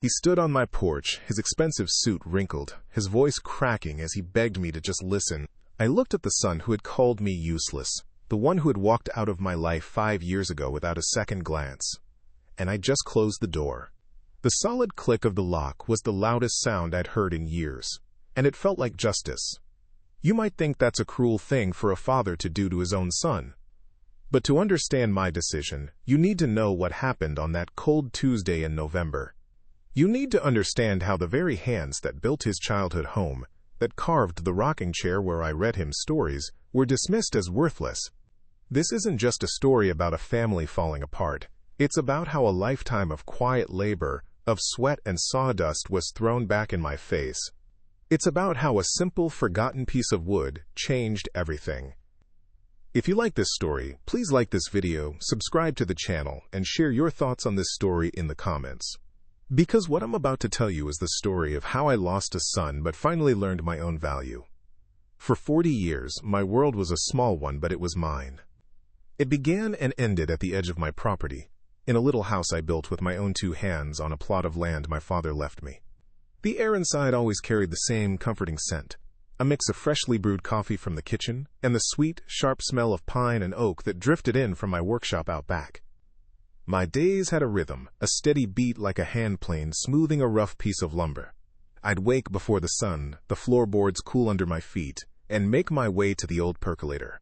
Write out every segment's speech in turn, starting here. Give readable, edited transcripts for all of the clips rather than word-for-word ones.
He stood on my porch, his expensive suit wrinkled, his voice cracking as he begged me to just listen. I looked at the son who had called me useless, the one who had walked out of my life 5 years ago without a second glance. And I just closed the door. The solid click of the lock was the loudest sound I'd heard in years, and it felt like justice. You might think that's a cruel thing for a father to do to his own son. But to understand my decision, you need to know what happened on that cold Tuesday in November. You need to understand how the very hands that built his childhood home, that carved the rocking chair where I read him stories, were dismissed as worthless. This isn't just a story about a family falling apart. It's about how a lifetime of quiet labor, of sweat and sawdust was thrown back in my face. It's about how a simple, forgotten piece of wood changed everything. If you like this story, please like this video, subscribe to the channel, and share your thoughts on this story in the comments. Because what I'm about to tell you is the story of how I lost a son but finally learned my own value. For 40 years, my world was a small one, but it was mine. It began and ended at the edge of my property, in a little house I built with my own 2 hands on a plot of land my father left me. The air inside always carried the same comforting scent, a mix of freshly brewed coffee from the kitchen and the sweet, sharp smell of pine and oak that drifted in from my workshop out back. My days had a rhythm, a steady beat like a hand plane smoothing a rough piece of lumber. I'd wake before the sun, the floorboards cool under my feet, and make my way to the old percolator.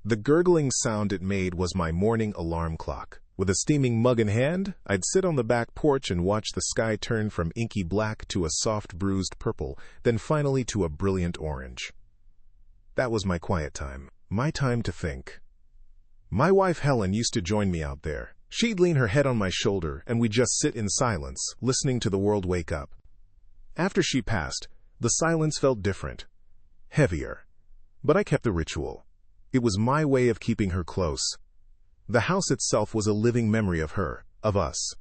The gurgling sound it made was my morning alarm clock. With a steaming mug in hand, I'd sit on the back porch and watch the sky turn from inky black to a soft bruised purple, then finally to a brilliant orange. That was my quiet time, my time to think. My wife Helen used to join me out there. She'd lean her head on my shoulder, and we'd just sit in silence, listening to the world wake up. After she passed, the silence felt different, heavier. But I kept the ritual. It was my way of keeping her close. The house itself was a living memory of her, of us.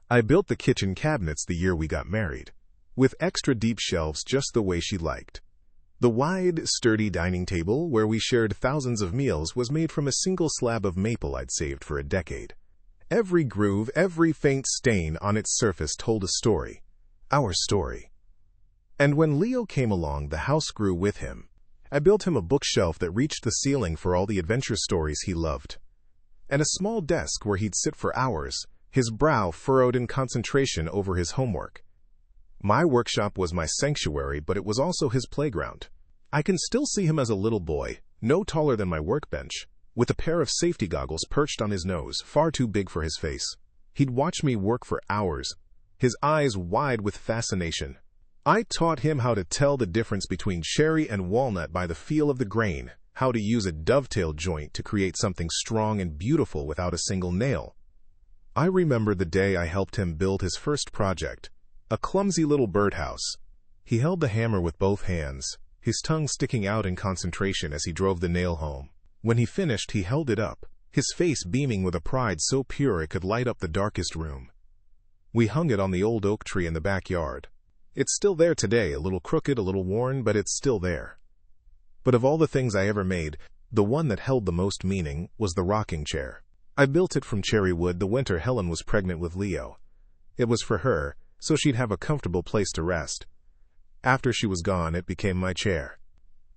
I built the kitchen cabinets the year we got married, with extra deep shelves just the way she liked. The wide, sturdy dining table, where we shared thousands of meals, was made from a single slab of maple I'd saved for a decade. Every groove, every faint stain on its surface told a story, our story. And when Leo came along, the house grew with him. I built him a bookshelf that reached the ceiling for all the adventure stories he loved, and a small desk where he'd sit for hours, his brow furrowed in concentration over his homework. My workshop was my sanctuary, but it was also his playground. I can still see him as a little boy, no taller than my workbench, with a pair of safety goggles perched on his nose, far too big for his face. He'd watch me work for hours, his eyes wide with fascination. I taught him how to tell the difference between cherry and walnut by the feel of the grain, how to use a dovetail joint to create something strong and beautiful without a single nail. I remember the day I helped him build his first project, a clumsy little birdhouse. He held the hammer with both hands, his tongue sticking out in concentration as he drove the nail home. When he finished, he held it up, his face beaming with a pride so pure it could light up the darkest room. We hung it on the old oak tree in the backyard. It's still there today, a little crooked, a little worn, but it's still there. But of all the things I ever made, the one that held the most meaning was the rocking chair. I built it from cherry wood the winter Helen was pregnant with Leo. It was for her, so she'd have a comfortable place to rest. After she was gone, it became my chair.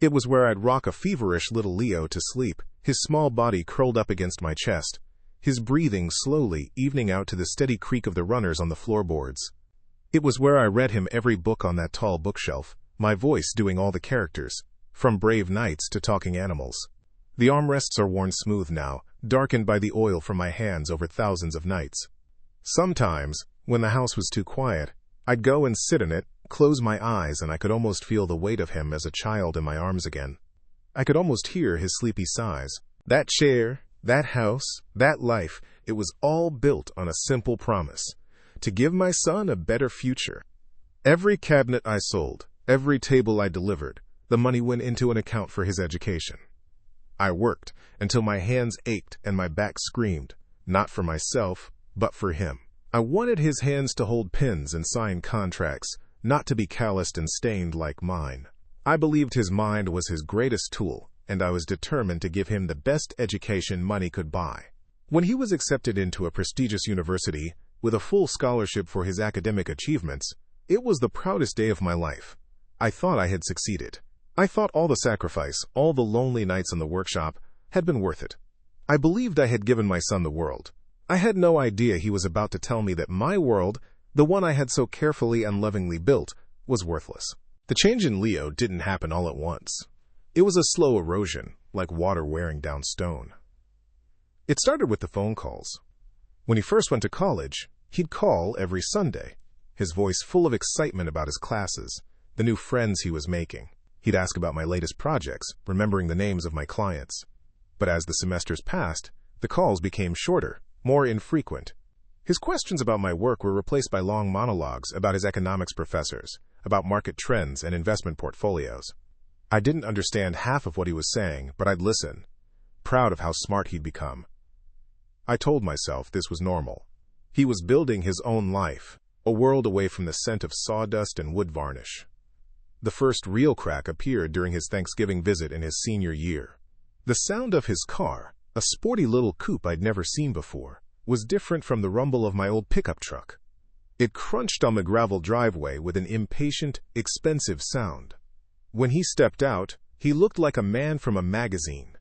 It was where I'd rock a feverish little Leo to sleep, his small body curled up against my chest, his breathing slowly evening out to the steady creak of the runners on the floorboards. It was where I read him every book on that tall bookshelf, my voice doing all the characters, from brave knights to talking animals. The armrests are worn smooth now, darkened by the oil from my hands over thousands of nights. Sometimes, when the house was too quiet, I'd go and sit in it, close my eyes, and I could almost feel the weight of him as a child in my arms again. I could almost hear his sleepy sighs. That chair, that house, that life, it was all built on a simple promise: to give my son a better future. Every cabinet I sold, every table I delivered, the money went into an account for his education. I worked until my hands ached and my back screamed, not for myself, but for him. I wanted his hands to hold pens and sign contracts, not to be calloused and stained like mine. I believed his mind was his greatest tool, and I was determined to give him the best education money could buy. When he was accepted into a prestigious university, with a full scholarship for his academic achievements. It was the proudest day of my life. I thought I had succeeded. I thought all the sacrifice, all the lonely nights in the workshop, had been worth it. I believed I had given my son the world. I had no idea he was about to tell me that my world, the one I had so carefully and lovingly built, was worthless. The change in Leo didn't happen all at once. It was a slow erosion, like water wearing down stone. It started with the phone calls. When he first went to college, he'd call every Sunday, his voice full of excitement about his classes, the new friends he was making. He'd ask about my latest projects, remembering the names of my clients. But as the semesters passed, the calls became shorter, more infrequent. His questions about my work were replaced by long monologues about his economics professors, about market trends and investment portfolios. I didn't understand half of what he was saying, but I'd listen, proud of how smart he'd become. I told myself this was normal. He was building his own life, a world away from the scent of sawdust and wood varnish. The first real crack appeared during his Thanksgiving visit in his senior year. The sound of his car, a sporty little coupe I'd never seen before, was different from the rumble of my old pickup truck. It crunched on the gravel driveway with an impatient, expensive sound. When he stepped out, he looked like a man from a magazine.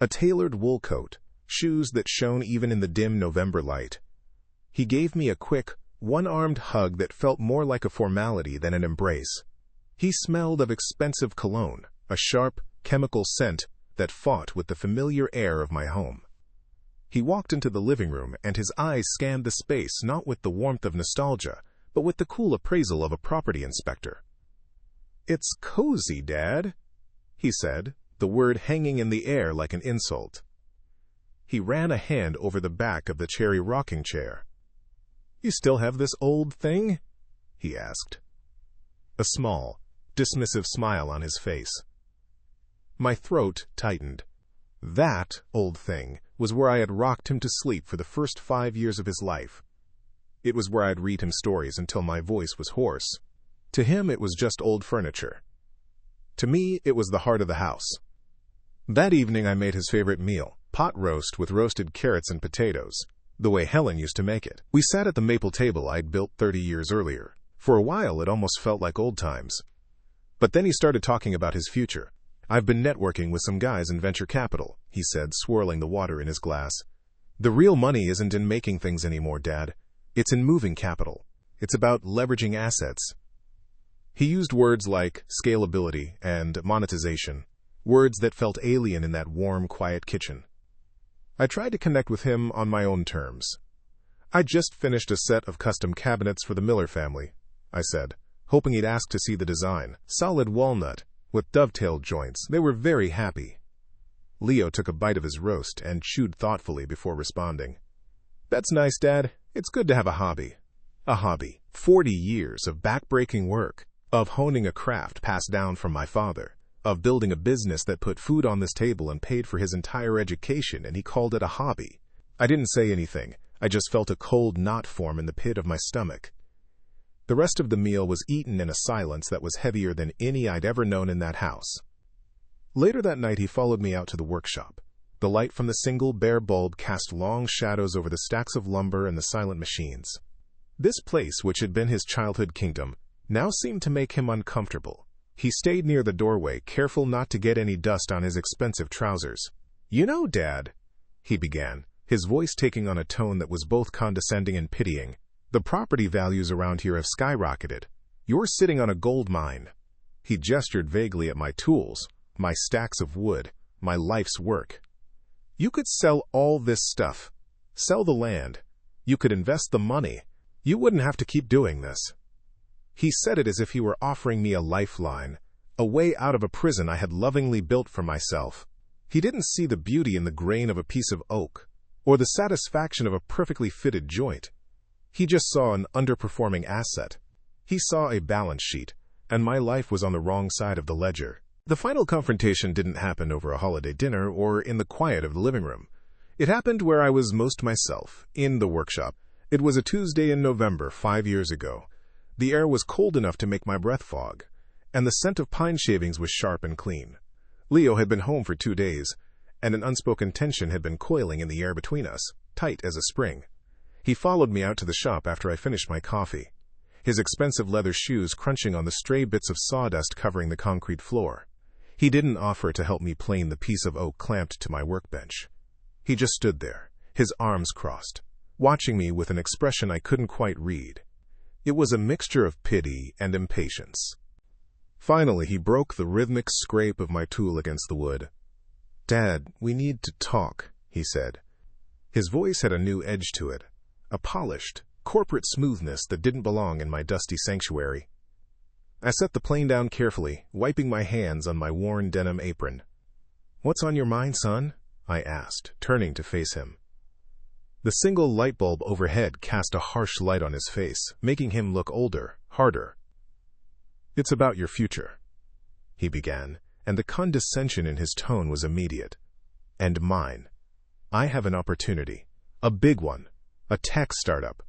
A tailored wool coat, shoes that shone even in the dim November light. He gave me a quick, one-armed hug that felt more like a formality than an embrace. He smelled of expensive cologne, a sharp, chemical scent that fought with the familiar air of my home. He walked into the living room, and his eyes scanned the space not with the warmth of nostalgia, but with the cool appraisal of a property inspector. "It's cozy, Dad," he said, the word hanging in the air like an insult. He ran a hand over the back of the cherry rocking chair. "You still have this old thing?" he asked. A small, dismissive smile on his face. My throat tightened. That old thing was where I had rocked him to sleep for the first 5 years of his life. It was where I'd read him stories until my voice was hoarse. To him, it was just old furniture. To me, it was the heart of the house. That evening, I made his favorite meal, pot roast with roasted carrots and potatoes, the way Helen used to make it. We sat at the maple table I'd built 30 years earlier. For a while, it almost felt like old times. But then he started talking about his future. "I've been networking with some guys in venture capital," he said, swirling the water in his glass. "The real money isn't in making things anymore, Dad. It's in moving capital. It's about leveraging assets." He used words like scalability and monetization, words that felt alien in that warm, quiet kitchen. I tried to connect with him on my own terms. "I just finished a set of custom cabinets for the Miller family," I said, hoping he'd ask to see the design. "Solid walnut, with dovetailed joints. They were very happy." Leo took a bite of his roast and chewed thoughtfully before responding. "That's nice, Dad. It's good to have a hobby." A hobby. 40 years of back-breaking work, of honing a craft passed down from my father, of building a business that put food on this table and paid for his entire education, and he called it a hobby. I didn't say anything. I just felt a cold knot form in the pit of my stomach. The rest of the meal was eaten in a silence that was heavier than any I'd ever known in that house. Later that night, he followed me out to the workshop. The light from the single bare bulb cast long shadows over the stacks of lumber and the silent machines. This place, which had been his childhood kingdom, now seemed to make him uncomfortable. He stayed near the doorway, careful not to get any dust on his expensive trousers. "You know, Dad," he began, his voice taking on a tone that was both condescending and pitying, "the property values around here have skyrocketed. You're sitting on a gold mine." He gestured vaguely at my tools, my stacks of wood, my life's work. "You could sell all this stuff. Sell the land. You could invest the money. You wouldn't have to keep doing this." He said it as if he were offering me a lifeline, a way out of a prison I had lovingly built for myself. He didn't see the beauty in the grain of a piece of oak, or the satisfaction of a perfectly fitted joint. He just saw an underperforming asset. He saw a balance sheet, and my life was on the wrong side of the ledger. The final confrontation didn't happen over a holiday dinner or in the quiet of the living room. It happened where I was most myself, in the workshop. It was a Tuesday in November 5 years ago. The air was cold enough to make my breath fog, and the scent of pine shavings was sharp and clean. Leo had been home for 2 days, and an unspoken tension had been coiling in the air between us, tight as a spring. He followed me out to the shop after I finished my coffee, his expensive leather shoes crunching on the stray bits of sawdust covering the concrete floor. He didn't offer to help me plane the piece of oak clamped to my workbench. He just stood there, his arms crossed, watching me with an expression I couldn't quite read. It was a mixture of pity and impatience. Finally, he broke the rhythmic scrape of my tool against the wood. "Dad, we need to talk," he said. His voice had a new edge to it, a polished, corporate smoothness that didn't belong in my dusty sanctuary. I set the plane down carefully, wiping my hands on my worn denim apron. "What's on your mind, son?" I asked, turning to face him. The single light bulb overhead cast a harsh light on his face, making him look older, harder. "It's about your future," he began, and the condescension in his tone was immediate. "And mine. I have an opportunity, a big one, a tech startup.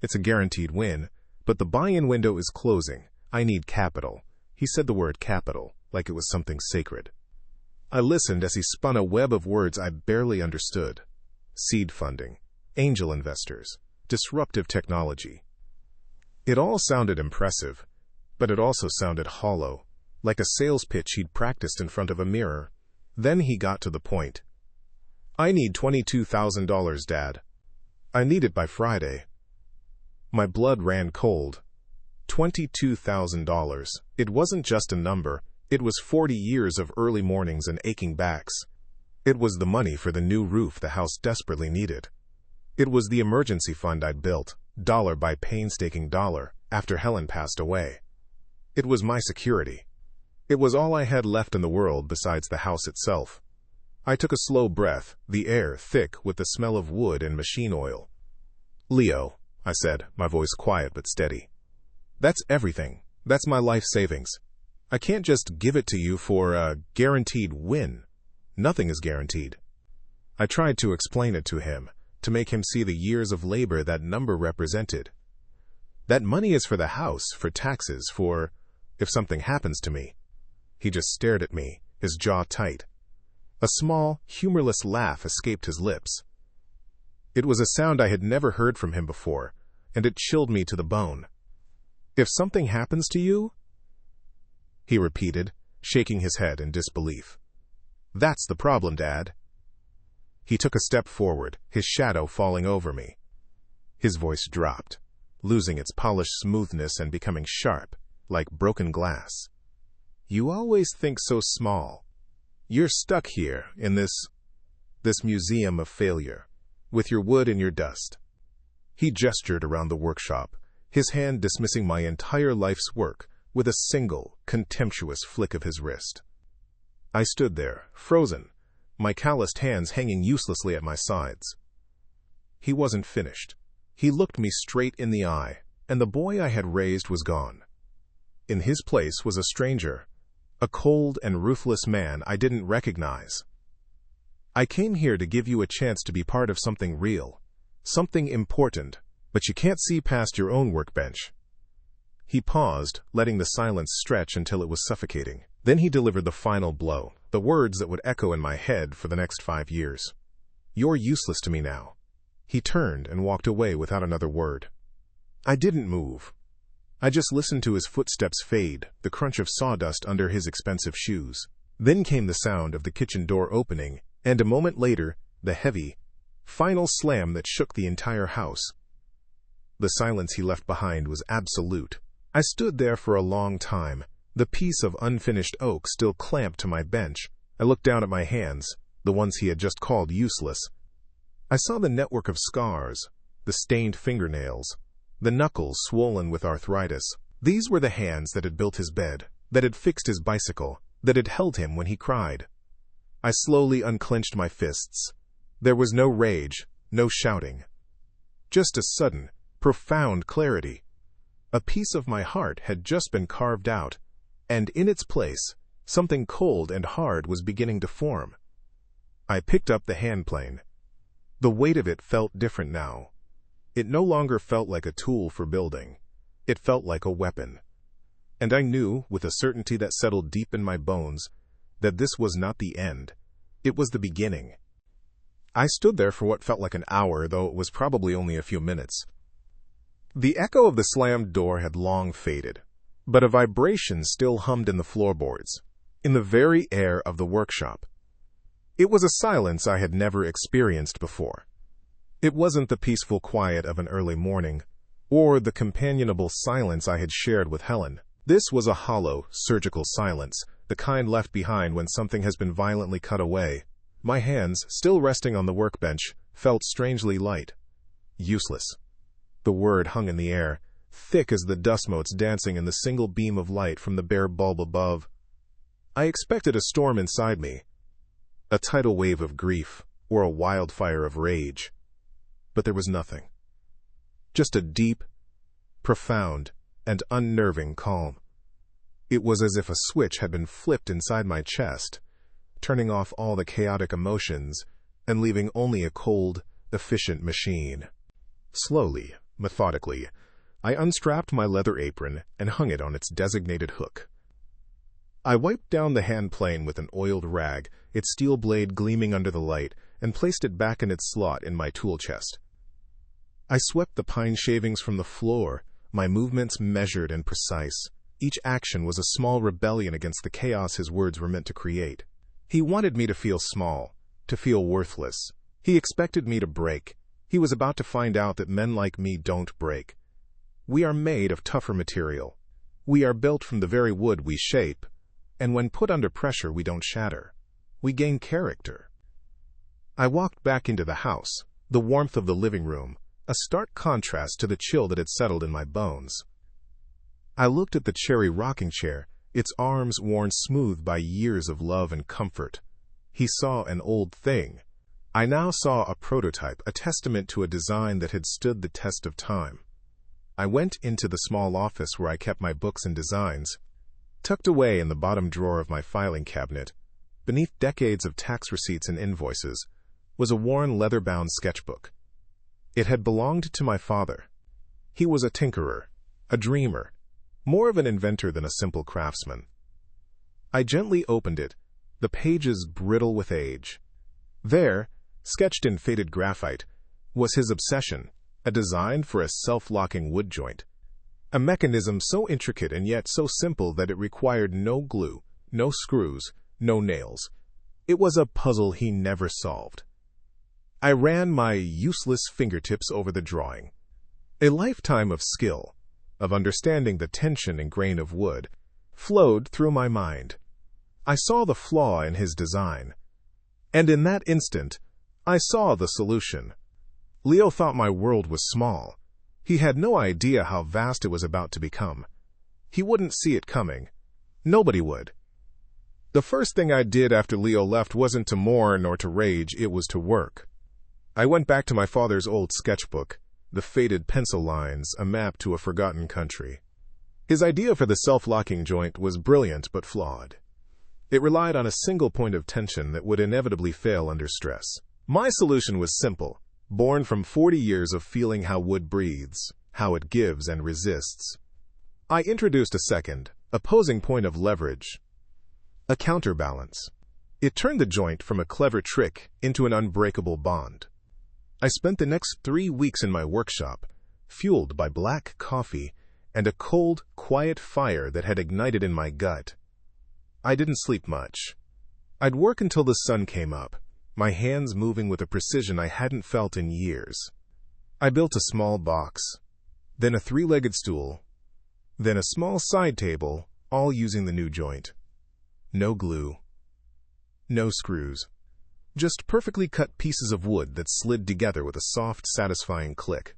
It's a guaranteed win, but the buy-in window is closing. I need capital." He said the word capital, like it was something sacred. I listened as he spun a web of words I barely understood. Seed funding, angel investors, disruptive technology. It all sounded impressive, but it also sounded hollow, like a sales pitch he'd practiced in front of a mirror. Then he got to the point. "I need $22,000, Dad. I need it by Friday." My blood ran cold. $22,000. It wasn't just a number. It was 40 years of early mornings and aching backs. It was the money for the new roof the house desperately needed. It was the emergency fund I'd built, dollar by painstaking dollar, after Helen passed away. It was my security. It was all I had left in the world besides the house itself. I took a slow breath, the air thick with the smell of wood and machine oil. "Leo," I said, my voice quiet but steady. "That's everything. That's my life savings. I can't just give it to you for a guaranteed win. Nothing is guaranteed." I tried to explain it to him, to make him see the years of labor that number represented. That money is for the house, for taxes, for if something happens to me. He just stared at me, his jaw tight. A small, humorless laugh escaped his lips. It was a sound I had never heard from him before, and it chilled me to the bone. "If something happens to you?" he repeated, shaking his head in disbelief. "That's the problem, Dad." He took a step forward, his shadow falling over me. His voice dropped, losing its polished smoothness and becoming sharp, like broken glass. "You always think so small. You're stuck here in this museum of failure, with your wood and your dust." He gestured around the workshop, his hand dismissing my entire life's work with a single, contemptuous flick of his wrist. I stood there, frozen, my calloused hands hanging uselessly at my sides. He wasn't finished. He looked me straight in the eye, and the boy I had raised was gone. In his place was a stranger, a cold and ruthless man I didn't recognize. "I came here to give you a chance to be part of something real, something important, but you can't see past your own workbench." He paused, letting the silence stretch until it was suffocating. Then he delivered the final blow, the words that would echo in my head for the next 5 years. "You're useless to me now." He turned and walked away without another word. I didn't move. I just listened to his footsteps fade, the crunch of sawdust under his expensive shoes. Then came the sound of the kitchen door opening, and a moment later, the heavy, final slam that shook the entire house. The silence he left behind was absolute. I stood there for a long time, the piece of unfinished oak still clamped to my bench. I looked down at my hands, the ones he had just called useless. I saw the network of scars, the stained fingernails, the knuckles swollen with arthritis. These were the hands that had built his bed, that had fixed his bicycle, that had held him when he cried. I slowly unclenched my fists. There was no rage, no shouting. Just a sudden, profound clarity. A piece of my heart had just been carved out, and in its place, something cold and hard was beginning to form. I picked up the handplane. The weight of it felt different now. It no longer felt like a tool for building. It felt like a weapon. And I knew, with a certainty that settled deep in my bones, that this was not the end. It was the beginning. I stood there for what felt like an hour, though it was probably only a few minutes. The echo of the slammed door had long faded, but a vibration still hummed in the floorboards, in the very air of the workshop. It was a silence I had never experienced before. It wasn't the peaceful quiet of an early morning, or the companionable silence I had shared with Helen. This was a hollow, surgical silence, the kind left behind when something has been violently cut away. My hands, still resting on the workbench, felt strangely light. Useless. The word hung in the air, thick as the dust motes dancing in the single beam of light from the bare bulb above. I expected a storm inside me, a tidal wave of grief, or a wildfire of rage. But there was nothing. Just a deep, profound, and unnerving calm. It was as if a switch had been flipped inside my chest, turning off all the chaotic emotions and leaving only a cold, efficient machine. Slowly, methodically, I unstrapped my leather apron and hung it on its designated hook. I wiped down the hand plane with an oiled rag, its steel blade gleaming under the light, and placed it back in its slot in my tool chest. I swept the pine shavings from the floor, my movements measured and precise. Each action was a small rebellion against the chaos his words were meant to create. He wanted me to feel small, to feel worthless. He expected me to break. He was about to find out that men like me don't break. We are made of tougher material. We are built from the very wood we shape, and when put under pressure we don't shatter. We gain character. I walked back into the house, the warmth of the living room, a stark contrast to the chill that had settled in my bones. I looked at the cherry rocking chair, its arms worn smooth by years of love and comfort. He saw an old thing. I now saw a prototype, a testament to a design that had stood the test of time. I went into the small office where I kept my books and designs. Tucked away in the bottom drawer of my filing cabinet, beneath decades of tax receipts and invoices, was a worn leather-bound sketchbook. It had belonged to my father. He was a tinkerer, a dreamer, more of an inventor than a simple craftsman. I gently opened it, the pages brittle with age. There, sketched in faded graphite, was his obsession, a design for a self-locking wood joint. A mechanism so intricate and yet so simple that it required no glue, no screws, no nails. It was a puzzle he never solved. I ran my useless fingertips over the drawing. A lifetime of skill, of understanding the tension and grain of wood, flowed through my mind. I saw the flaw in his design. And in that instant, I saw the solution. Leo thought my world was small. He had no idea how vast it was about to become. He wouldn't see it coming. Nobody would. The first thing I did after Leo left wasn't to mourn or to rage, it was to work. I went back to my father's old sketchbook, the faded pencil lines, a map to a forgotten country. His idea for the self-locking joint was brilliant but flawed. It relied on a single point of tension that would inevitably fail under stress. My solution was simple, born from 40 years of feeling how wood breathes, how it gives and resists. I introduced a second, opposing point of leverage, a counterbalance. It turned the joint from a clever trick into an unbreakable bond. I spent the next 3 weeks in my workshop, fueled by black coffee and a cold, quiet fire that had ignited in my gut. I didn't sleep much. I'd work until the sun came up, my hands moving with a precision I hadn't felt in years. I built a small box, then a 3-legged stool, then a small side table, all using the new joint. No glue. No screws. Just perfectly cut pieces of wood that slid together with a soft, satisfying click.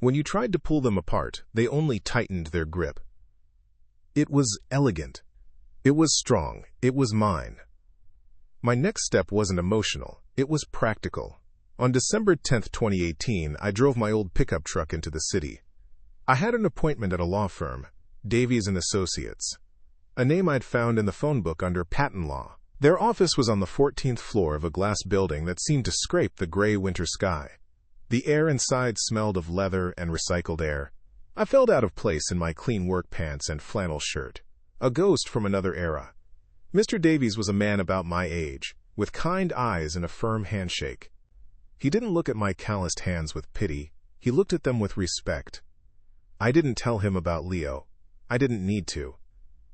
When you tried to pull them apart, they only tightened their grip. It was elegant. It was strong. It was mine. My next step wasn't emotional. It was practical. On December 10th, 2018, I drove my old pickup truck into the city. I had an appointment at a law firm, Davies & Associates, a name I'd found in the phone book under patent law. Their office was on the 14th floor of a glass building that seemed to scrape the gray winter sky. The air inside smelled of leather and recycled air. I felt out of place in my clean work pants and flannel shirt, a ghost from another era. Mr. Davies was a man about my age, with kind eyes and a firm handshake. He didn't look at my calloused hands with pity. He looked at them with respect. I didn't tell him about Leo. I didn't need to.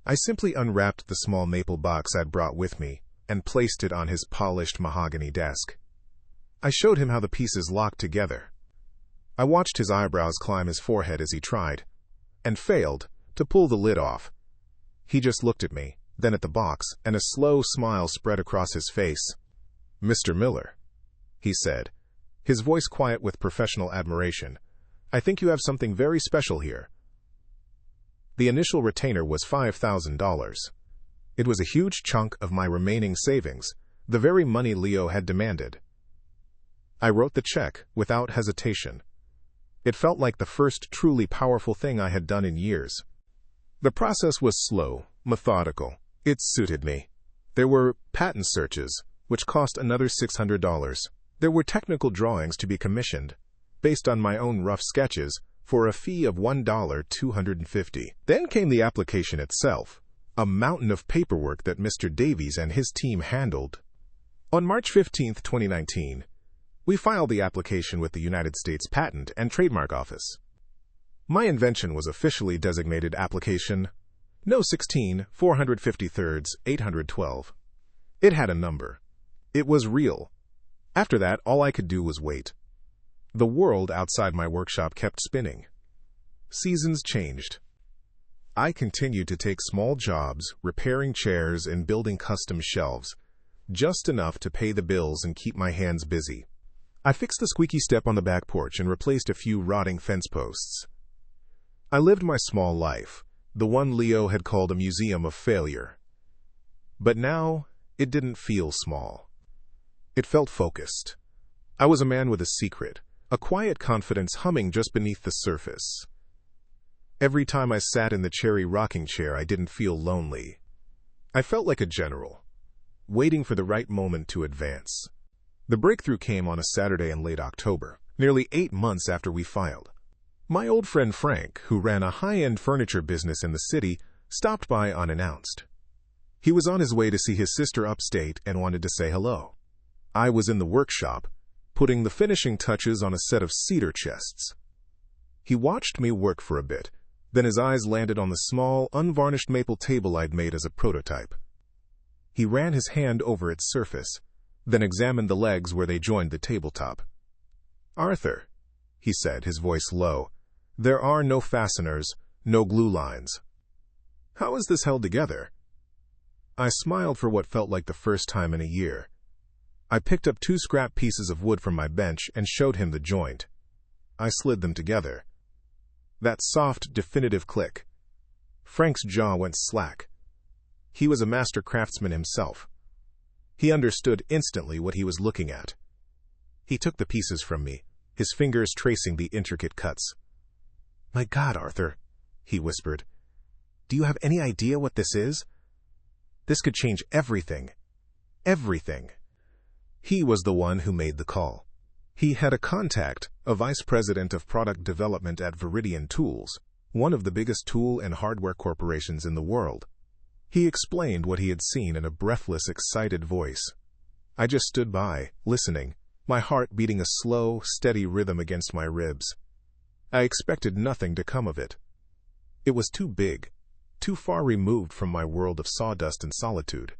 I simply unwrapped the small maple box I'd brought with me and placed it on his polished mahogany desk. I showed him how the pieces locked together. I watched his eyebrows climb his forehead as he tried, and failed, to pull the lid off. He just looked at me, then at the box, and a slow smile spread across his face. "Mr. Miller," he said, his voice quiet with professional admiration, "I think you have something very special here." The initial retainer was $5,000. It was a huge chunk of my remaining savings, the very money Leo had demanded. I wrote the check without hesitation. It felt like the first truly powerful thing I had done in years. The process was slow, methodical. It suited me. There were patent searches, which cost another $600. There were technical drawings to be commissioned, based on my own rough sketches, for a fee of $1,250. Then came the application itself, a mountain of paperwork that Mr. Davies and his team handled. On March 15, 2019, we filed the application with the United States Patent and Trademark Office. My invention was officially designated Application No. 16 453 812. It had a number. It was real. After that, all I could do was wait. The world outside my workshop kept spinning. Seasons changed. I continued to take small jobs, repairing chairs and building custom shelves, just enough to pay the bills and keep my hands busy. I fixed the squeaky step on the back porch and replaced a few rotting fence posts. I lived my small life, the one Leo had called a museum of failure. But now, it didn't feel small. It felt focused. I was a man with a secret, a quiet confidence humming just beneath the surface. Every time I sat in the cherry rocking chair, I didn't feel lonely. I felt like a general, waiting for the right moment to advance. The breakthrough came on a Saturday in late October, nearly 8 months after we filed. My old friend Frank, who ran a high-end furniture business in the city, stopped by unannounced. He was on his way to see his sister upstate and wanted to say hello. I was in the workshop, putting the finishing touches on a set of cedar chests. He watched me work for a bit, then his eyes landed on the small, unvarnished maple table I'd made as a prototype. He ran his hand over its surface, then examined the legs where they joined the tabletop. "Arthur," he said, his voice low, "there are no fasteners, no glue lines. How is this held together?" I smiled for what felt like the first time in a year. I picked up 2 scrap pieces of wood from my bench and showed him the joint. I slid them together. That soft, definitive click. Frank's jaw went slack. He was a master craftsman himself. He understood instantly what he was looking at. He took the pieces from me, his fingers tracing the intricate cuts. "My God, Arthur," he whispered. "Do you have any idea what this is? This could change everything. Everything." He was the one who made the call. He had a contact, a vice president of product development at Viridian Tools, one of the biggest tool and hardware corporations in the world. He explained what he had seen in a breathless, excited voice. I just stood by, listening, my heart beating a slow, steady rhythm against my ribs. I expected nothing to come of it. It was too big, too far removed from my world of sawdust and solitude.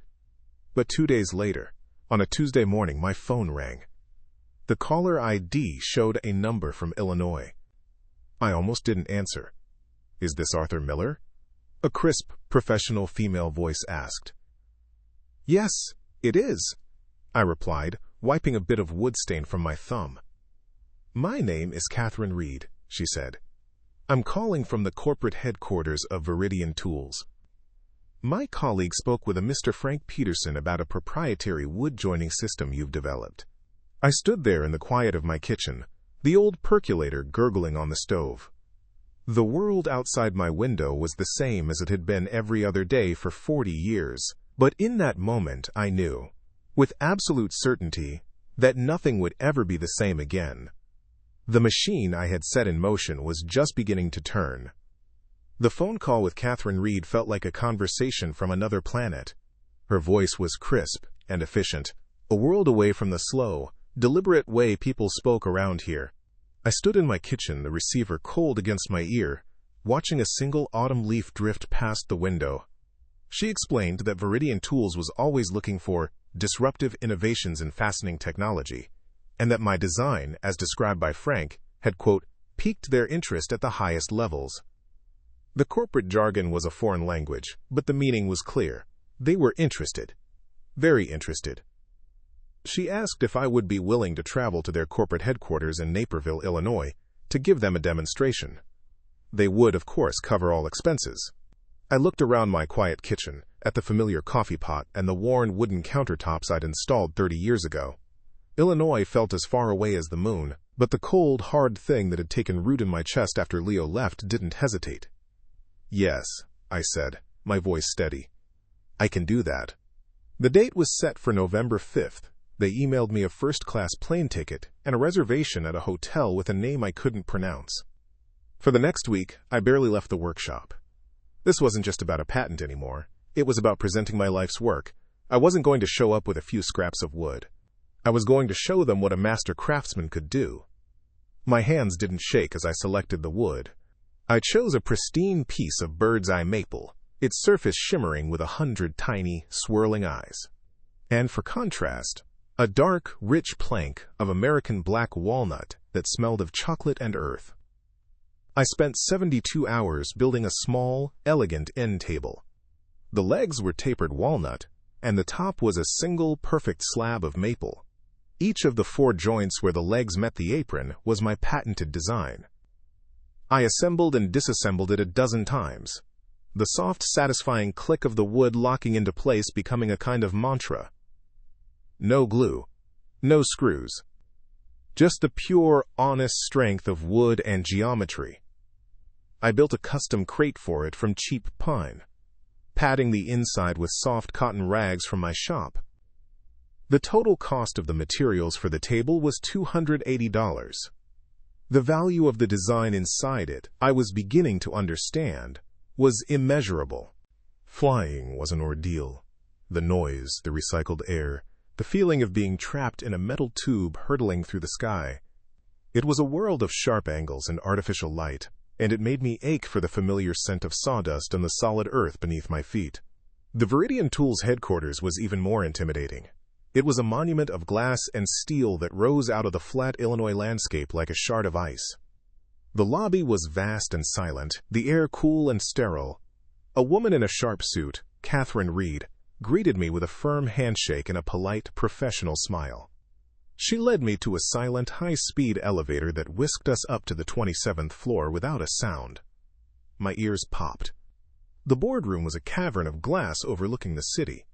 But 2 days later, on a Tuesday morning, my phone rang. The caller ID showed a number from Illinois. I almost didn't answer. "Is this Arthur Miller?" a crisp, professional female voice asked. "Yes, it is," I replied, wiping a bit of wood stain from my thumb. "My name is Catherine Reed," she said. "I'm calling from the corporate headquarters of Viridian Tools. My colleague spoke with a Mr. Frank Peterson about a proprietary wood joining system you've developed." I stood there in the quiet of my kitchen, the old percolator gurgling on the stove. The world outside my window was the same as it had been every other day for 40 years. But in that moment, I knew, with absolute certainty, that nothing would ever be the same again. The machine I had set in motion was just beginning to turn. The phone call with Catherine Reed felt like a conversation from another planet. Her voice was crisp and efficient, a world away from the slow, deliberate way people spoke around here. I stood in my kitchen, the receiver cold against my ear, watching a single autumn leaf drift past the window. She explained that Viridian Tools was always looking for disruptive innovations in fastening technology, and that my design, as described by Frank, had, quote, piqued their interest at the highest levels. The corporate jargon was a foreign language, but the meaning was clear. They were interested. Very interested. She asked if I would be willing to travel to their corporate headquarters in Naperville, Illinois, to give them a demonstration. They would, of course, cover all expenses. I looked around my quiet kitchen, at the familiar coffee pot and the worn wooden countertops I'd installed 30 years ago. Illinois felt as far away as the moon, but the cold, hard thing that had taken root in my chest after Leo left didn't hesitate. Yes, I said, my voice steady. I can do that. The date was set for November 5th. They emailed me a first-class plane ticket and a reservation at a hotel with a name I couldn't pronounce. For the next week, I barely left the workshop. This wasn't just about a patent anymore. It was about presenting my life's work. I wasn't going to show up with a few scraps of wood. I was going to show them what a master craftsman could do. My hands didn't shake as I selected the wood. I chose a pristine piece of bird's-eye maple, its surface shimmering with 100 tiny, swirling eyes. And for contrast, a dark, rich plank of American black walnut that smelled of chocolate and earth. I spent 72 hours building a small, elegant end table. The legs were tapered walnut, and the top was a single, perfect slab of maple. Each of the 4 joints where the legs met the apron was my patented design. I assembled and disassembled it a dozen times, the soft, satisfying click of the wood locking into place becoming a kind of mantra. No glue, no screws. Just the pure, honest strength of wood and geometry. I built a custom crate for it from cheap pine, padding the inside with soft cotton rags from my shop. The total cost of the materials for the table was $280. The value of the design inside it, I was beginning to understand, was immeasurable. Flying was an ordeal. The noise, the recycled air, the feeling of being trapped in a metal tube hurtling through the sky. It was a world of sharp angles and artificial light, and it made me ache for the familiar scent of sawdust and the solid earth beneath my feet. The Viridian Tools headquarters was even more intimidating. It was a monument of glass and steel that rose out of the flat Illinois landscape like a shard of ice. The lobby was vast and silent, the air cool and sterile. A woman in a sharp suit, Catherine Reed, greeted me with a firm handshake and a polite, professional smile. She led me to a silent, high-speed elevator that whisked us up to the 27th floor without a sound. My ears popped. The boardroom was a cavern of glass overlooking the city.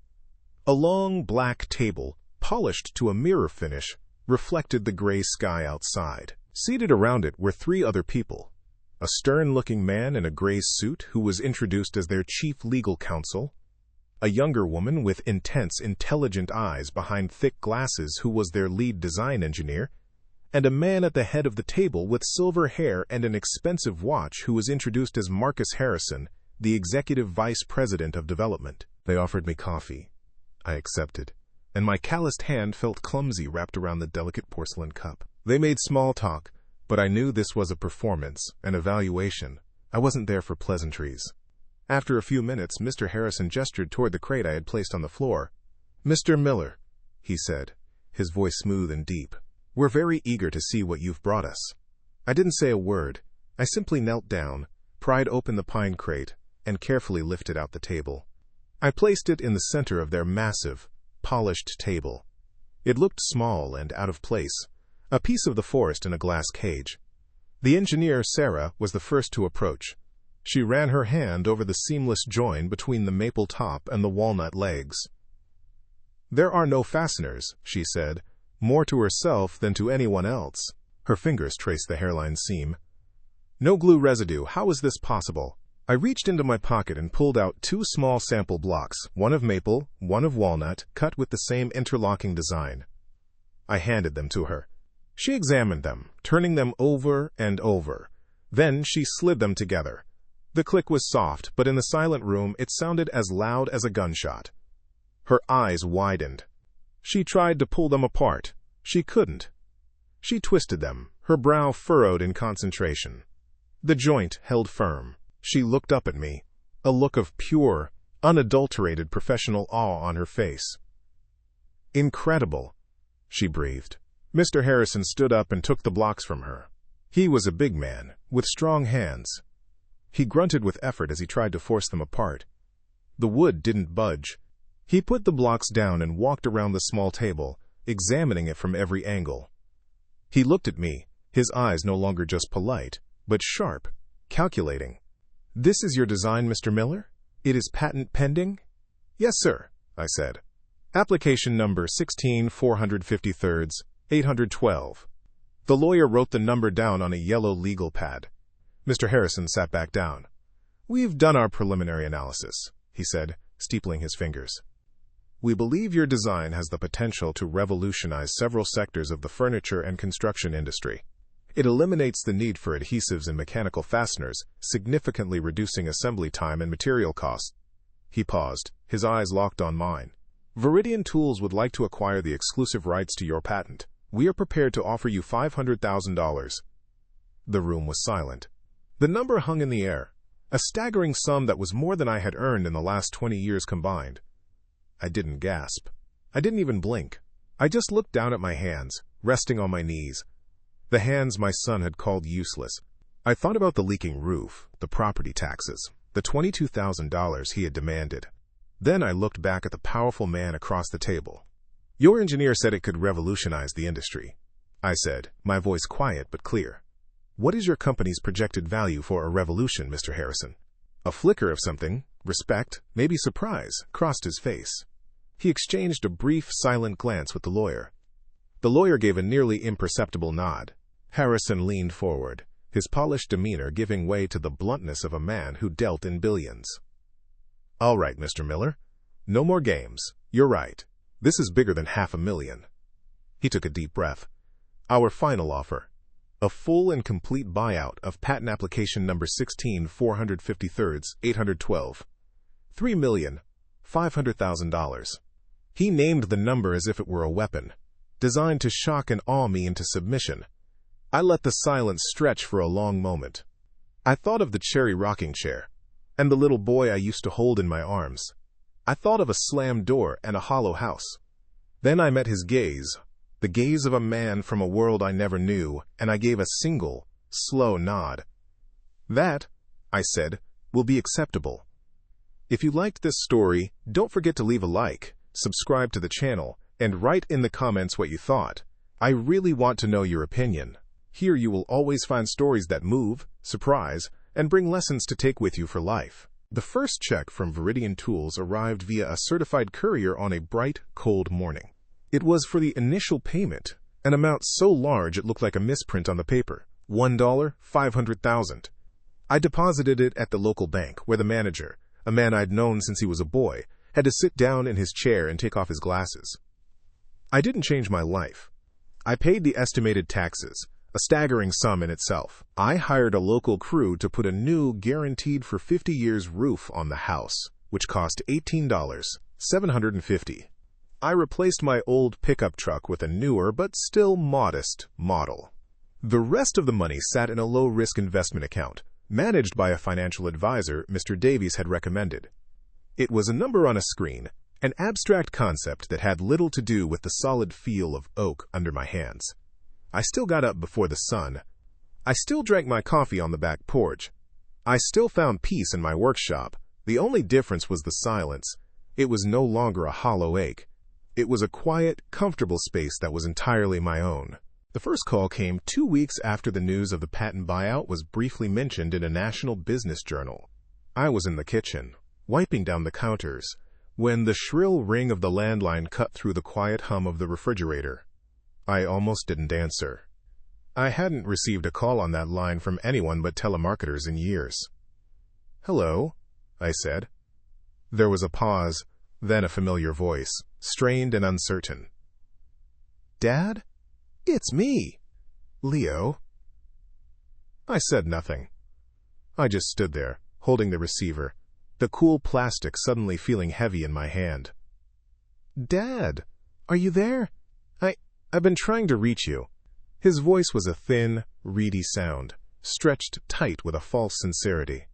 A long, black table, polished to a mirror finish, reflected the gray sky outside. Seated around it were 3 other people. A stern-looking man in a gray suit who was introduced as their chief legal counsel, a younger woman with intense, intelligent eyes behind thick glasses who was their lead design engineer, and a man at the head of the table with silver hair and an expensive watch who was introduced as Marcus Harrison, the executive vice president of development. They offered me coffee. I accepted, and my calloused hand felt clumsy wrapped around the delicate porcelain cup. They made small talk, but I knew this was a performance, an evaluation. I wasn't there for pleasantries. After a few minutes, Mr. Harrison gestured toward the crate I had placed on the floor. "Mr. Miller," he said, his voice smooth and deep, "we're very eager to see what you've brought us." I didn't say a word. I simply knelt down, pried open the pine crate, and carefully lifted out the table. I placed it in the center of their massive, polished table. It looked small and out of place, a piece of the forest in a glass cage. The engineer, Sarah, was the first to approach. She ran her hand over the seamless join between the maple top and the walnut legs. "There are no fasteners," she said, more to herself than to anyone else. Her fingers traced the hairline seam. "No glue residue. How is this possible?" I reached into my pocket and pulled out 2 small sample blocks, one of maple, one of walnut, cut with the same interlocking design. I handed them to her. She examined them, turning them over and over. Then she slid them together. The click was soft, but in the silent room it sounded as loud as a gunshot. Her eyes widened. She tried to pull them apart. She couldn't. She twisted them, her brow furrowed in concentration. The joint held firm. She looked up at me, a look of pure, unadulterated professional awe on her face. "Incredible," she breathed. Mr. Harrison stood up and took the blocks from her. He was a big man, with strong hands. He grunted with effort as he tried to force them apart. The wood didn't budge. He put the blocks down and walked around the small table, examining it from every angle. He looked at me, his eyes no longer just polite, but sharp, calculating. "This is your design, Mr. Miller? It is patent pending?" "Yes, sir," I said. "Application number 16/453, 812. The lawyer wrote the number down on a yellow legal pad. Mr. Harrison sat back down. "We've done our preliminary analysis," he said, steepling his fingers. "We believe your design has the potential to revolutionize several sectors of the furniture and construction industry. It eliminates the need for adhesives and mechanical fasteners, significantly reducing assembly time and material costs." He paused, his eyes locked on mine. "Viridian Tools would like to acquire the exclusive rights to your patent. We are prepared to offer you $500,000. The room was silent. The number hung in the air, a staggering sum that was more than I had earned in the last 20 years combined. I didn't gasp. I didn't even blink. I just looked down at my hands, resting on my knees. The hands my son had called useless. I thought about the leaking roof, the property taxes, the $22,000 he had demanded. Then I looked back at the powerful man across the table. "Your engineer said it could revolutionize the industry," I said, my voice quiet but clear. "What is your company's projected value for a revolution, Mr. Harrison?" A flicker of something, respect, maybe surprise, crossed his face. He exchanged a brief, silent glance with the lawyer. The lawyer gave a nearly imperceptible nod. Harrison leaned forward, his polished demeanor giving way to the bluntness of a man who dealt in billions. "All right, Mr. Miller. No more games. You're right. This is bigger than $500,000. He took a deep breath. "Our final offer. A full and complete buyout of patent application number 16/453, 812. $3,500,000. He named the number as if it were a weapon, designed to shock and awe me into submission. I let the silence stretch for a long moment. I thought of the cherry rocking chair, and the little boy I used to hold in my arms. I thought of a slammed door and a hollow house. Then I met his gaze, the gaze of a man from a world I never knew, and I gave a single, slow nod. "That," I said, "will be acceptable." If you liked this story, don't forget to leave a like, subscribe to the channel, and write in the comments what you thought. I really want to know your opinion. Here you will always find stories that move, surprise, and bring lessons to take with you for life. The first check from Viridian Tools arrived via a certified courier on a bright, cold morning. It was for the initial payment, an amount so large it looked like a misprint on the paper. $1,500,000. I deposited it at the local bank, where the manager, a man I'd known since he was a boy, had to sit down in his chair and take off his glasses. I didn't change my life. I paid the estimated taxes, a staggering sum in itself. I hired a local crew to put a new, guaranteed for 50 years roof on the house, which cost $18,750. I replaced my old pickup truck with a newer but still modest model. The rest of the money sat in a low-risk investment account, managed by a financial advisor Mr. Davies had recommended. It was a number on a screen, an abstract concept that had little to do with the solid feel of oak under my hands. I still got up before the sun. I still drank my coffee on the back porch. I still found peace in my workshop. The only difference was the silence. It was no longer a hollow ache. It was a quiet, comfortable space that was entirely my own. The first call came 2 weeks after the news of the patent buyout was briefly mentioned in a national business journal. I was in the kitchen, wiping down the counters, when the shrill ring of the landline cut through the quiet hum of the refrigerator. I almost didn't answer. I hadn't received a call on that line from anyone but telemarketers in years. "Hello," I said. There was a pause, then a familiar voice, strained and uncertain. "Dad? It's me, Leo." I said nothing. I just stood there, holding the receiver, the cool plastic suddenly feeling heavy in my hand. "Dad," Are you there? I've been trying to reach you." His voice was a thin, reedy sound, stretched tight with a false sincerity.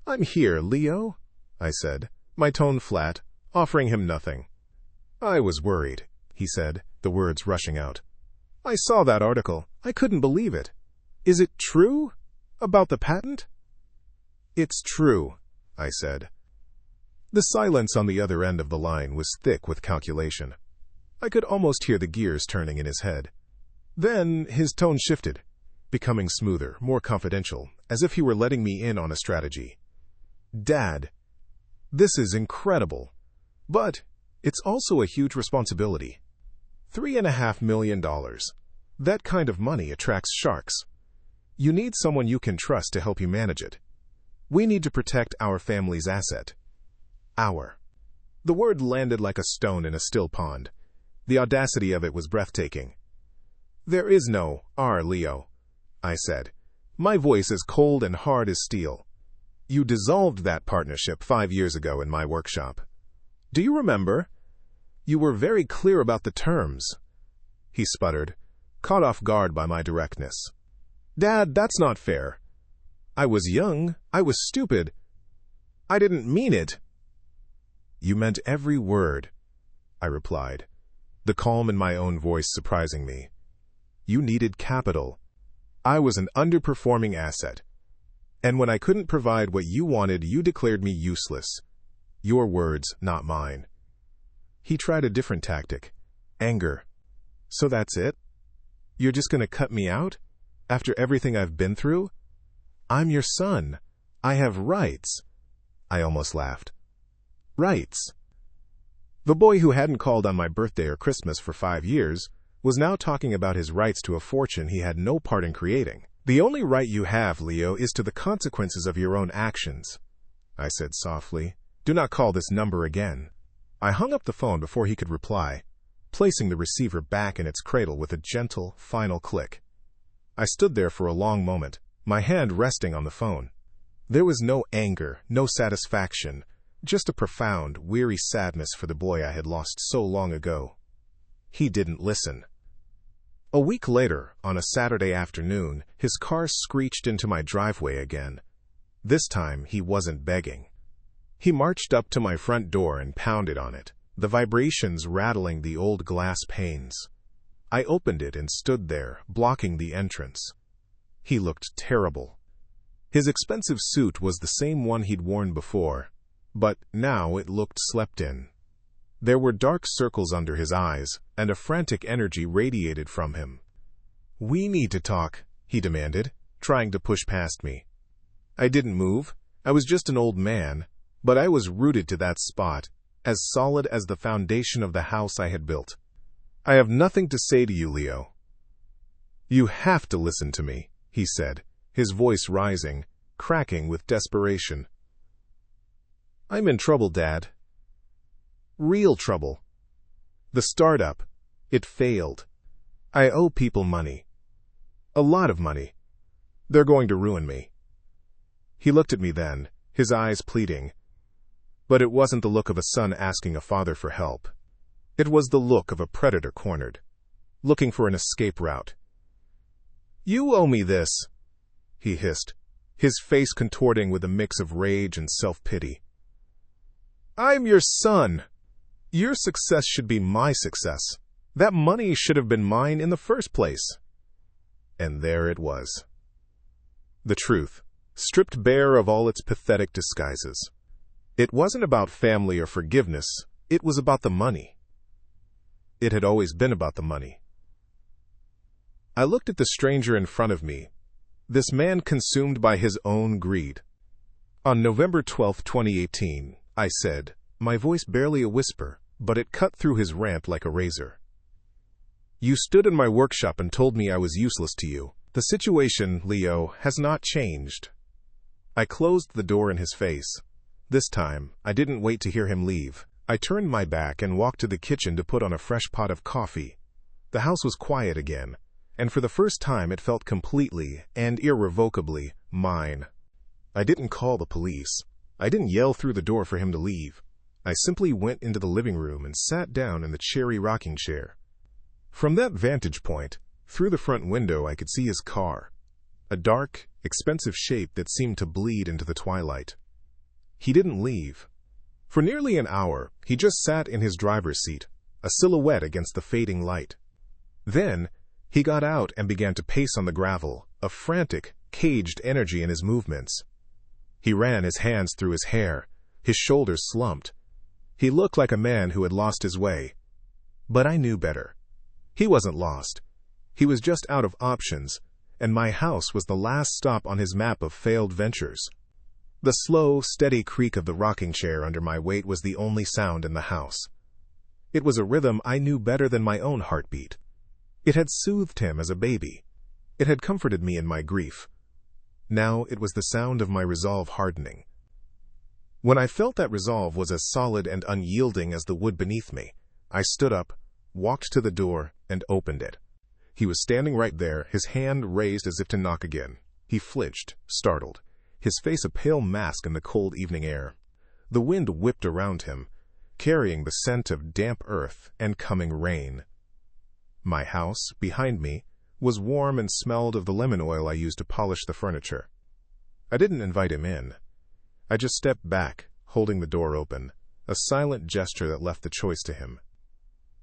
"I'm here, Leo," I said, my tone flat, offering him nothing. "I was worried," he said, the words rushing out. "I saw that article. I couldn't believe it. Is it true? About the patent?" "It's true," I said. The silence on the other end of the line was thick with calculation. I could almost hear the gears turning in his head. Then his tone shifted, becoming smoother, more confidential, as if he were letting me in on a strategy. "Dad, this is incredible, but it's also a huge responsibility. $3.5 million. That kind of money attracts sharks. You need someone you can trust to help you manage it. We need to protect our family's asset." Our. The word landed like a stone in a still pond. The audacity of it was breathtaking. "There is no our, Leo," I said, my voice as cold and hard as steel. "You dissolved that partnership 5 years ago in my workshop. Do you remember? You were very clear about the terms." He sputtered, caught off guard by my directness. "Dad, that's not fair. I was young. I was stupid. I didn't mean it." "You meant every word," I replied, the calm in my own voice surprising me. "You needed capital. I was an underperforming asset. And when I couldn't provide what you wanted, you declared me useless. Your words, not mine." He tried a different tactic. Anger. "So that's it? You're just going to cut me out? After everything I've been through? I'm your son. I have rights." I almost laughed. Rights? The boy who hadn't called on my birthday or Christmas for 5 years was now talking about his rights to a fortune he had no part in creating. "The only right you have, Leo, is to the consequences of your own actions," I said softly. "Do not call this number again." I hung up the phone before he could reply, placing the receiver back in its cradle with a gentle, final click. I stood there for a long moment, my hand resting on the phone. There was no anger, no satisfaction, just a profound, weary sadness for the boy I had lost so long ago. He didn't listen. A week later, on a Saturday afternoon, his car screeched into my driveway again. This time, he wasn't begging. He marched up to my front door and pounded on it, the vibrations rattling the old glass panes. I opened it and stood there, blocking the entrance. He looked terrible. His expensive suit was the same one he'd worn before, but now it looked slept in. There were dark circles under his eyes, and a frantic energy radiated from him. "We need to talk," he demanded, trying to push past me. I didn't move. I was just an old man, but I was rooted to that spot, as solid as the foundation of the house I had built. "I have nothing to say to you, Leo." "You have to listen to me," he said, his voice rising, cracking with desperation. "I'm in trouble, Dad. Real trouble. The startup, it failed. I owe people money. A lot of money. They're going to ruin me." He looked at me then, his eyes pleading. But it wasn't the look of a son asking a father for help. It was the look of a predator cornered, looking for an escape route. "You owe me this," he hissed, his face contorting with a mix of rage and self-pity. "I'm your son. Your success should be my success. That money should have been mine in the first place." And there it was. The truth, stripped bare of all its pathetic disguises. It wasn't about family or forgiveness. It was about the money. It had always been about the money. I looked at the stranger in front of me, this man consumed by his own greed. On November 12, 2018, I said, my voice barely a whisper, but it cut through his rant like a razor. "You stood in my workshop and told me I was useless to you. The situation, Leo, has not changed." I closed the door in his face. This time, I didn't wait to hear him leave. I turned my back and walked to the kitchen to put on a fresh pot of coffee. The house was quiet again, and for the first time it felt completely and irrevocably mine. I didn't call the police. I didn't yell through the door for him to leave. I simply went into the living room and sat down in the cherry rocking chair. From that vantage point, through the front window, I could see his car, a dark, expensive shape that seemed to bleed into the twilight. He didn't leave. For nearly an hour, he just sat in his driver's seat, a silhouette against the fading light. Then, he got out and began to pace on the gravel, a frantic, caged energy in his movements. He ran his hands through his hair, his shoulders slumped. He looked like a man who had lost his way. But I knew better. He wasn't lost. He was just out of options, and my house was the last stop on his map of failed ventures. The slow, steady creak of the rocking chair under my weight was the only sound in the house. It was a rhythm I knew better than my own heartbeat. It had soothed him as a baby. It had comforted me in my grief. Now it was the sound of my resolve hardening. When I felt that resolve was as solid and unyielding as the wood beneath me, I stood up, walked to the door, and opened it. He was standing right there, his hand raised as if to knock again. He flinched, startled, his face a pale mask in the cold evening air. The wind whipped around him, carrying the scent of damp earth and coming rain. My house, behind me, was warm and smelled of the lemon oil I used to polish the furniture. I didn't invite him in. I just stepped back, holding the door open, a silent gesture that left the choice to him.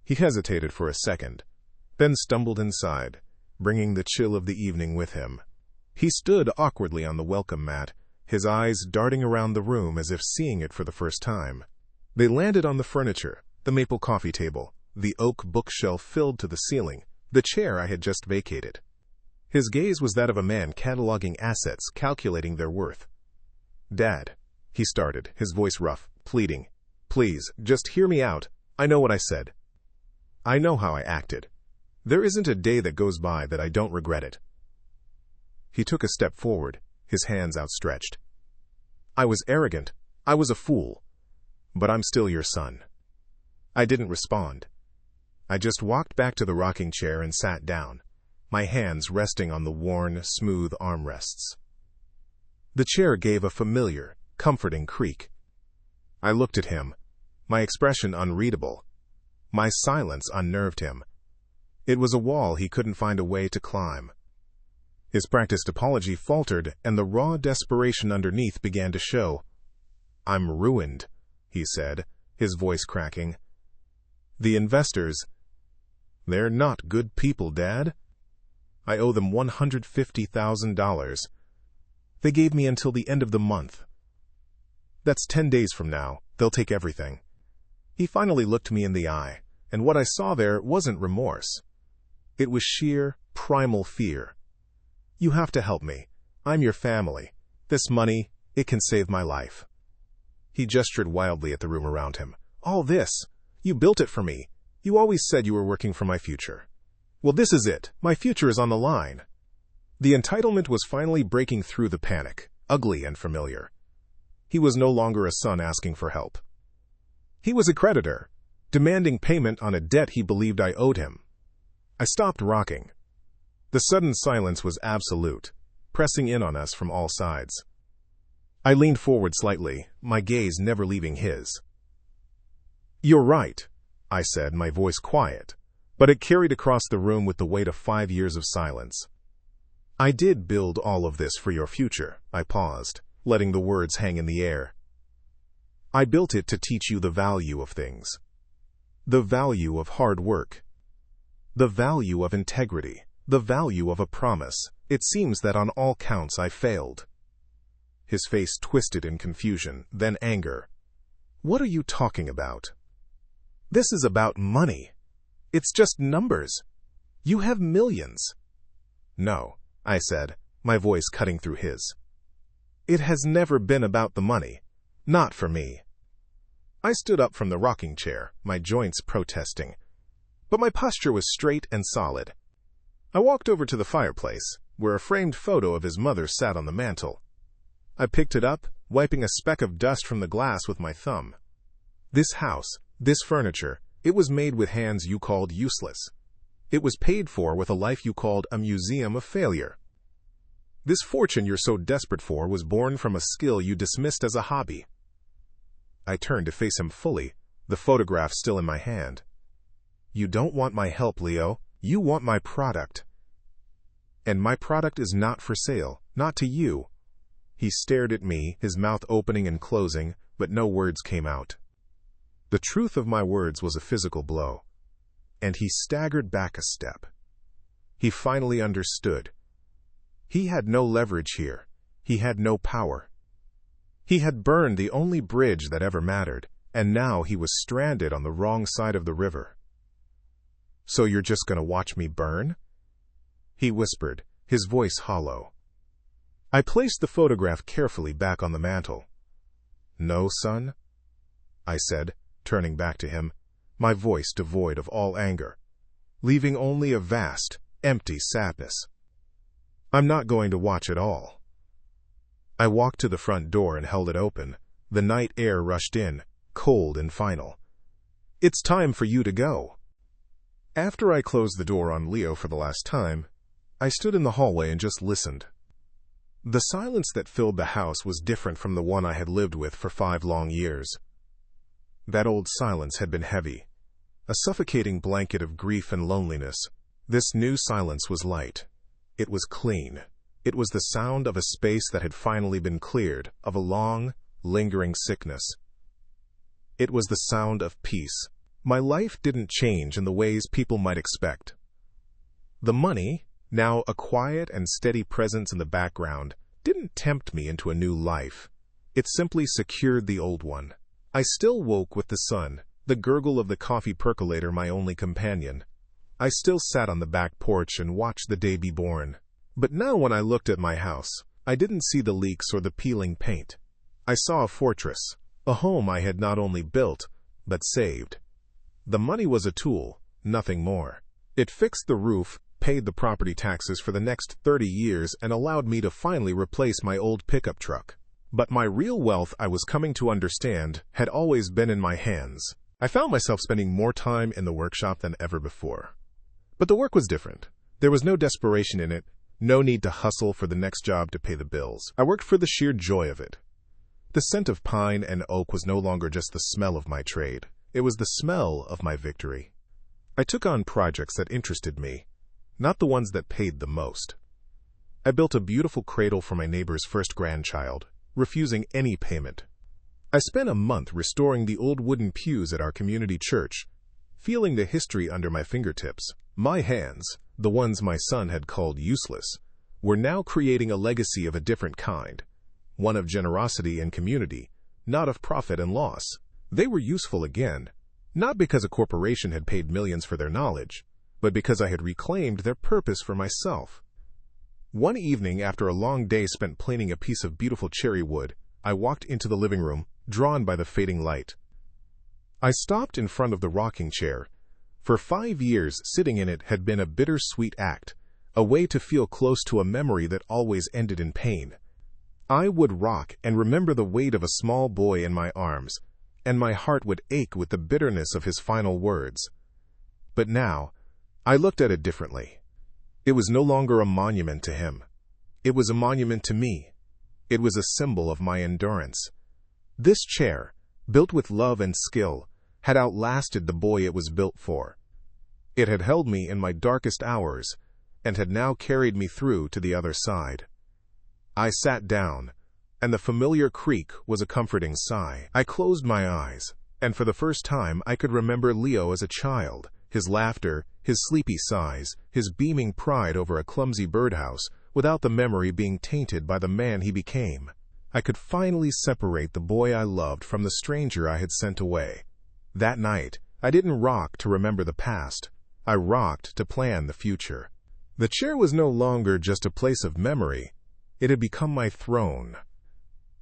He hesitated for a second, then stumbled inside, bringing the chill of the evening with him. He stood awkwardly on the welcome mat, his eyes darting around the room as if seeing it for the first time. They landed on the furniture, the maple coffee table, the oak bookshelf filled to the ceiling, the chair I had just vacated. His gaze was that of a man cataloging assets, calculating their worth. "Dad," he started, his voice rough, pleading. "Please, just hear me out. I know what I said. I know how I acted. There isn't a day that goes by that I don't regret it." He took a step forward, his hands outstretched. "I was arrogant. I was a fool. But I'm still your son." I didn't respond. I just walked back to the rocking chair and sat down, my hands resting on the worn, smooth armrests. The chair gave a familiar, comforting creak. I looked at him, my expression unreadable. My silence unnerved him. It was a wall he couldn't find a way to climb. His practiced apology faltered, and the raw desperation underneath began to show. "I'm ruined," he said, his voice cracking. "The investors, they're not good people, Dad. I owe them $150,000. They gave me until the end of the month. That's 10 days from now. They'll take everything." He finally looked me in the eye, and what I saw there wasn't remorse. It was sheer, primal fear. "You have to help me. I'm your family. This money, it can save my life." He gestured wildly at the room around him. "All this, you built it for me. You always said you were working for my future. Well, this is it. My future is on the line." The entitlement was finally breaking through the panic, ugly and familiar. He was no longer a son asking for help. He was a creditor, demanding payment on a debt he believed I owed him. I stopped rocking. The sudden silence was absolute, pressing in on us from all sides. I leaned forward slightly, my gaze never leaving his. "You're right," I said, my voice quiet, but it carried across the room with the weight of 5 years of silence. "I did build all of this for your future." I paused, letting the words hang in the air. "I built it to teach you the value of things. The value of hard work. The value of integrity. The value of a promise. It seems that on all counts I failed." His face twisted in confusion, then anger. "What are you talking about? This is about money. It's just numbers. You have millions." "No," I said, my voice cutting through his. "It has never been about the money. Not for me." I stood up from the rocking chair, my joints protesting. But my posture was straight and solid. I walked over to the fireplace, where a framed photo of his mother sat on the mantel. I picked it up, wiping a speck of dust from the glass with my thumb. This house, this furniture, it was made with hands you called useless. It was paid for with a life you called a museum of failure. This fortune you're so desperate for was born from a skill you dismissed as a hobby. I turned to face him fully, the photograph still in my hand. "You don't want my help, Leo. You want my product. And my product is not for sale, not to you." He stared at me, his mouth opening and closing, but no words came out. The truth of my words was a physical blow, and he staggered back a step. He finally understood. He had no leverage here. He had no power. He had burned the only bridge that ever mattered, and now he was stranded on the wrong side of the river. "So you're just going to watch me burn?" he whispered, his voice hollow. I placed the photograph carefully back on the mantel. "No, son," I said, turning back to him, my voice devoid of all anger, leaving only a vast, empty sadness. "I'm not going to watch at all." I walked to the front door and held it open. The night air rushed in, cold and final. "It's time for you to go." After I closed the door on Leo for the last time, I stood in the hallway and just listened. The silence that filled the house was different from the one I had lived with for 5 long years. That old silence had been heavy, a suffocating blanket of grief and loneliness. This new silence was light. It was clean. It was the sound of a space that had finally been cleared, of a long, lingering sickness. It was the sound of peace. My life didn't change in the ways people might expect. The money, now a quiet and steady presence in the background, didn't tempt me into a new life. It simply secured the old one. I still woke with the sun, the gurgle of the coffee percolator my only companion. I still sat on the back porch and watched the day be born. But now when I looked at my house, I didn't see the leaks or the peeling paint. I saw a fortress, a home I had not only built, but saved. The money was a tool, nothing more. It fixed the roof, paid the property taxes for the next 30 years, and allowed me to finally replace my old pickup truck. But my real wealth, I was coming to understand, had always been in my hands. I found myself spending more time in the workshop than ever before. But the work was different. There was no desperation in it, no need to hustle for the next job to pay the bills. I worked for the sheer joy of it. The scent of pine and oak was no longer just the smell of my trade. It was the smell of my victory. I took on projects that interested me, not the ones that paid the most. I built a beautiful cradle for my neighbor's first grandchild, refusing any payment. I spent a month restoring the old wooden pews at our community church, feeling the history under my fingertips. My hands, the ones my son had called useless, were now creating a legacy of a different kind, one of generosity and community, not of profit and loss. They were useful again, not because a corporation had paid millions for their knowledge, but because I had reclaimed their purpose for myself. One evening, after a long day spent planing a piece of beautiful cherry wood, I walked into the living room, drawn by the fading light. I stopped in front of the rocking chair. For 5 years, sitting in it had been a bittersweet act, a way to feel close to a memory that always ended in pain. I would rock and remember the weight of a small boy in my arms, and my heart would ache with the bitterness of his final words. But now, I looked at it differently. It was no longer a monument to him. It was a monument to me. It was a symbol of my endurance. This chair, built with love and skill, had outlasted the boy it was built for. It had held me in my darkest hours, and had now carried me through to the other side. I sat down, and the familiar creak was a comforting sigh. I closed my eyes, and for the first time I could remember Leo as a child, his laughter, his sleepy sighs, his beaming pride over a clumsy birdhouse, without the memory being tainted by the man he became. I could finally separate the boy I loved from the stranger I had sent away. That night, I didn't rock to remember the past. I rocked to plan the future. The chair was no longer just a place of memory. It had become my throne.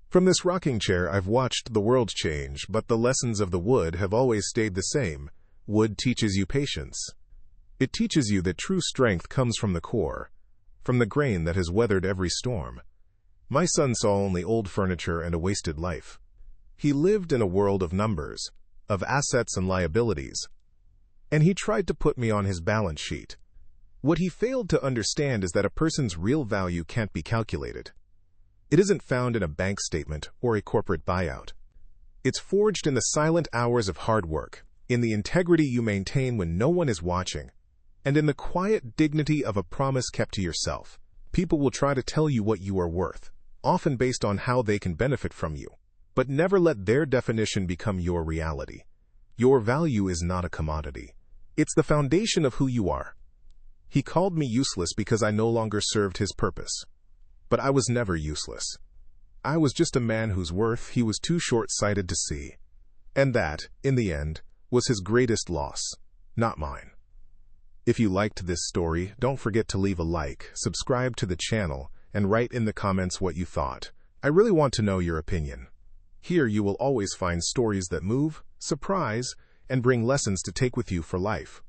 From this rocking chair, I've watched the world change, but the lessons of the wood have always stayed the same. Wood teaches you patience. It teaches you that true strength comes from the core, from the grain that has weathered every storm. My son saw only old furniture and a wasted life. He lived in a world of numbers, of assets and liabilities, and he tried to put me on his balance sheet. What he failed to understand is that a person's real value can't be calculated. It isn't found in a bank statement or a corporate buyout. It's forged in the silent hours of hard work, in the integrity you maintain when no one is watching, and in the quiet dignity of a promise kept to yourself. People will try to tell you what you are worth, often based on how they can benefit from you. But never let their definition become your reality. Your value is not a commodity. It's the foundation of who you are. He called me useless because I no longer served his purpose. But I was never useless. I was just a man whose worth he was too short-sighted to see. And that, in the end, was his greatest loss, not mine. If you liked this story, don't forget to leave a like, subscribe to the channel, and write in the comments what you thought. I really want to know your opinion. Here you will always find stories that move, surprise, and bring lessons to take with you for life.